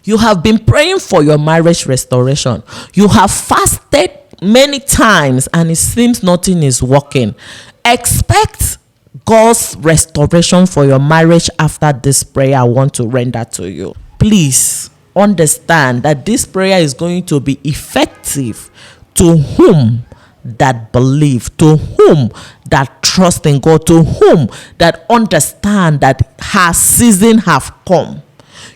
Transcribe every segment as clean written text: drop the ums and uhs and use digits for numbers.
You have been praying for your marriage restoration. You have fasted many times and it seems nothing is working. Expect God's restoration for your marriage after this prayer I want to render to you. Please understand that this prayer is going to be effective to whom that believe, to whom that trust in God, to whom that understand that her season have come.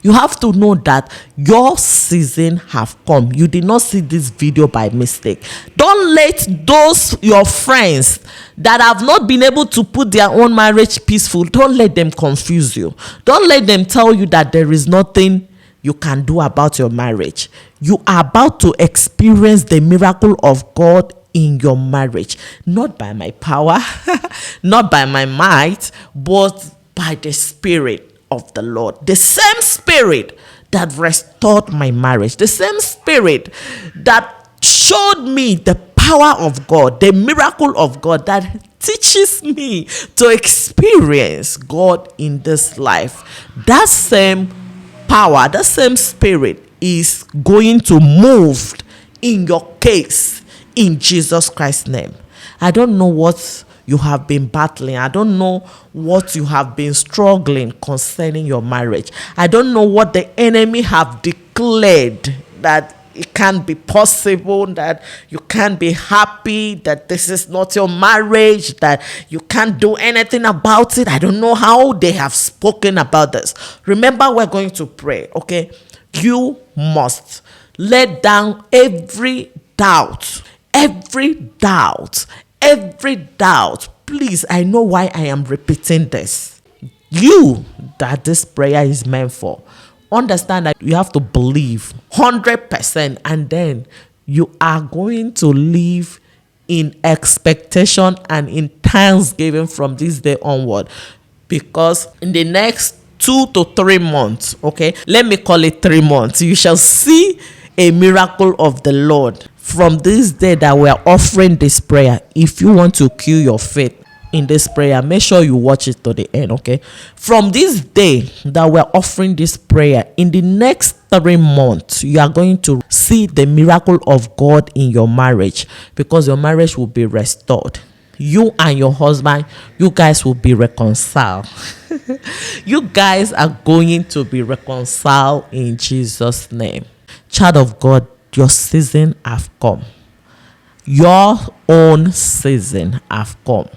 You have to know that your season have come. You did not see this video by mistake. Don't let those your friends that have not been able to put their own marriage peaceful, don't let them confuse you. Don't let them tell you that there is nothing you can do about your marriage. You are about to experience the miracle of God in your marriage, not by my power, not by my might, but by the Spirit of the Lord. The same Spirit that restored my marriage, the same Spirit that showed me the power of God, the miracle of God that teaches me to experience God in this life. That same power, that same Spirit is going to move in your case in Jesus Christ's name. I don't know what you have been battling. I don't know what you have been struggling concerning your marriage. I don't know what the enemy have declared that it can't be possible, that you can't be happy, that this is not your marriage, that you can't do anything about it. I don't know how they have spoken about this. Remember, we're going to pray, okay? You must let down every doubt. Please, I know why I am repeating this. You that this prayer is meant for, understand that you have to believe 100%, and then you are going to live in expectation and in thanksgiving from this day onward, because in the next 2 to 3 months, okay, let me call it 3 months, you shall see a miracle of the Lord. From this day that we are offering this prayer, if you want to kill your faith in this prayer, make sure you watch it to the end, okay? From this day that we're offering this prayer, in the next 3 months, you are going to see the miracle of God in your marriage, because your marriage will be restored. You and your husband, you guys will be reconciled. You guys are going to be reconciled in Jesus' name. Child of God, your season have come. Your own season have come.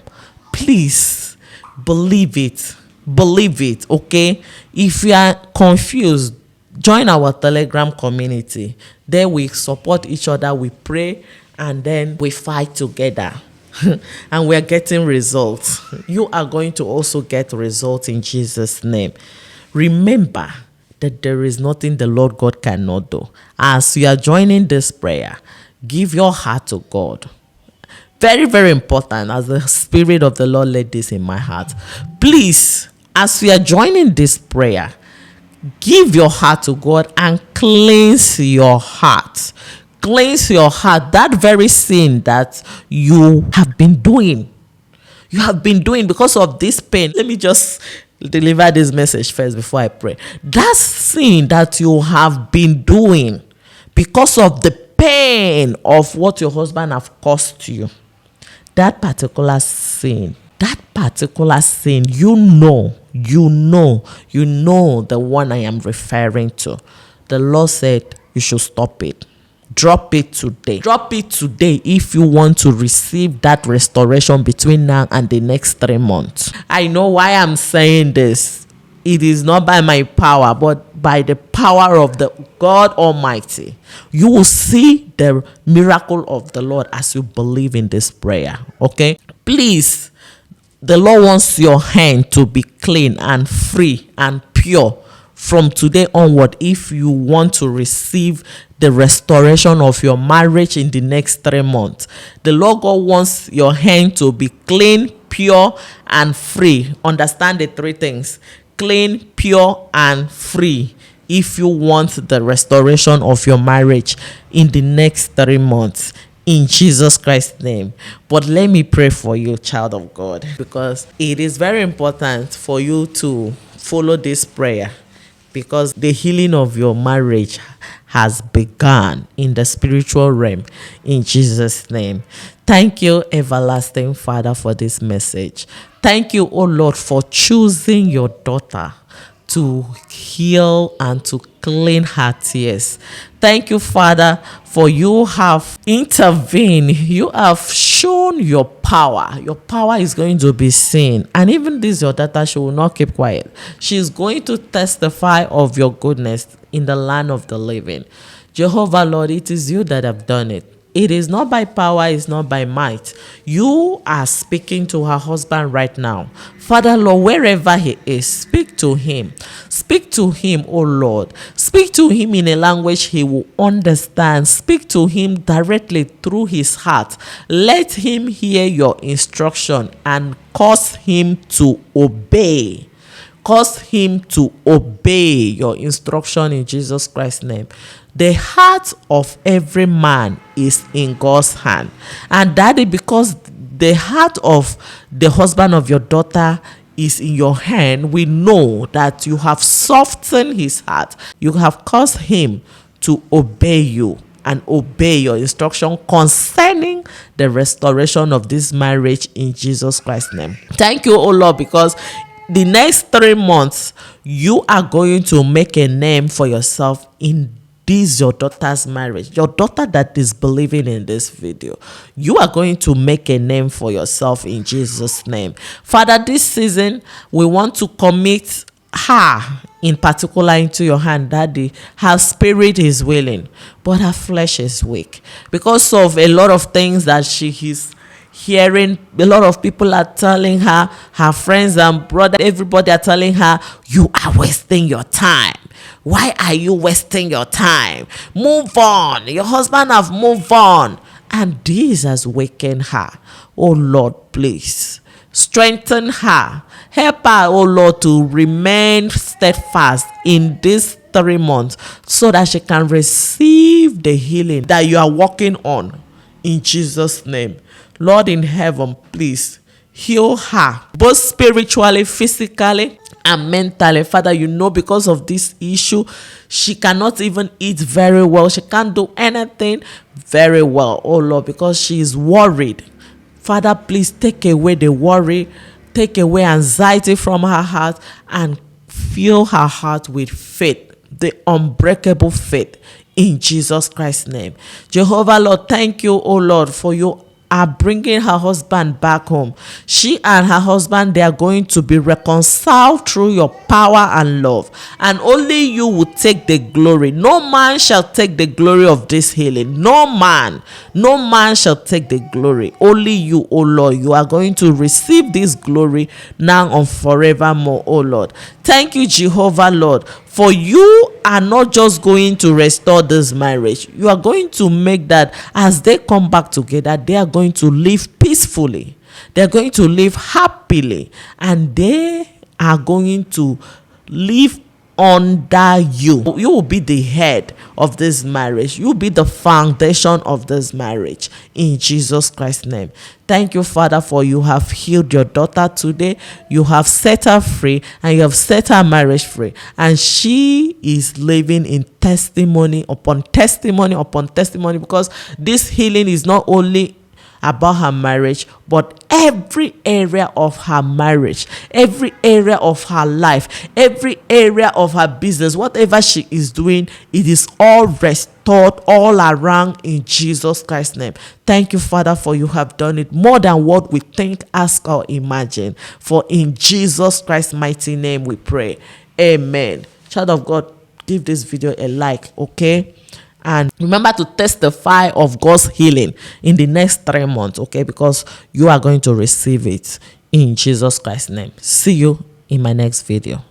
Please believe it. Believe it, okay? If you are confused, join our Telegram community. There we support each other, we pray, and then we fight together. And we are getting results. You are going to also get results in Jesus' name. Remember that there is nothing the Lord God cannot do. As you are joining this prayer, give your heart to God. Very, very important, as the Spirit of the Lord led this in my heart. Please, as we are joining this prayer, give your heart to God and cleanse your heart. Cleanse your heart. That very sin that you have been doing. You have been doing because of this pain. Let me just deliver this message first before I pray. That sin that you have been doing because of the pain of what your husband have caused you, that particular sin, you know the one I am referring to. The Lord said you should stop it. Drop it today. Drop it today if you want to receive that restoration between now and the next 3 months. I know why I'm saying this. It is not by my power, but by the power of the God Almighty. You will see the miracle of the Lord as you believe in this prayer. Okay? Please, the Lord wants your hand to be clean and free and pure from today onward if you want to receive the restoration of your marriage in the next 3 months. The Lord God wants your hand to be clean, pure, and free. Understand the 3 things. Clean, pure, and free if you want the restoration of your marriage in the next 3 months. In Jesus Christ's name. But let me pray for you, child of God, because it is very important for you to follow this prayer because the healing of your marriage has begun in the spiritual realm in Jesus' name. Thank you, everlasting Father, for this message. Thank you, oh Lord, for choosing your daughter to heal and to clean her tears. Thank you, Father, for you have intervened. You have shown your power. Your power is going to be seen. And even this, your daughter, she will not keep quiet. She is going to testify of your goodness in the land of the living. Jehovah, Lord, it is you that have done it. It is not by power, it's not by might. You are speaking to her husband right now. Father, Lord, wherever he is, speak to him. Speak to him, oh Lord. Speak to him in a language he will understand. Speak to him directly through his heart. Let him hear your instruction and cause him to obey. Cause him to obey your instruction in Jesus Christ's name. The heart of every man is in God's hand. And Daddy, because the heart of the husband of your daughter is in your hand, we know that you have softened his heart. You have caused him to obey you and obey your instruction concerning the restoration of this marriage in Jesus Christ's name. Thank you, oh Lord, because the next 3 months, you are going to make a name for yourself in this your daughter's marriage. Your daughter that is believing in this video, you are going to make a name for yourself in Jesus' name. Father, this season, we want to commit her in particular into your hand, Daddy. Her spirit is willing, but her flesh is weak because of a lot of things that she is hearing. A lot of people are telling her, her friends and brother, everybody are telling her, you are wasting your time. Why are you wasting your time? Move on. Your husband have moved on. And this has wakened her. Oh Lord, please strengthen her. Help her, oh Lord, to remain steadfast in this 3 months so that she can receive the healing that you are working on in Jesus' name. Lord in heaven, please heal her, both spiritually, physically, and mentally. Father, you know, because of this issue, she cannot even eat very well. She can't do anything very well, oh Lord, because she is worried. Father, please take away the worry, take away anxiety from her heart, and fill her heart with faith, the unbreakable faith, in Jesus Christ's name. Jehovah, Lord, thank you, oh Lord, for you are bringing her husband back home. She and her husband, they are going to be reconciled through your power and love, and only you will take the glory. No man shall take the glory of this healing. No man shall take the glory. Only you, oh Lord, you are going to receive this glory now and forevermore, oh Lord. Thank you, Jehovah, Lord, for you are not just going to restore this marriage. You are going to make that as they come back together, they are going to live peacefully. They are going to live happily. And they are going to live under you. You will be the head of this marriage. You will be the foundation of this marriage in Jesus Christ's name. Thank you, Father, for you have healed your daughter today. You have set her free, and you have set her marriage free. And she is living in testimony upon testimony upon testimony, because this healing is not only about her marriage, but every area of her marriage, every area of her life, every area of her business, whatever she is doing, it is all restored all around in Jesus Christ's name. Thank you, Father, for you have done it more than what we think, ask, or imagine. For in Jesus Christ's mighty name we pray. Amen. Child of God, give this video a like, okay? And remember to testify of God's healing in the next 3 months, okay? Because you are going to receive it in Jesus Christ's name. See you in my next video.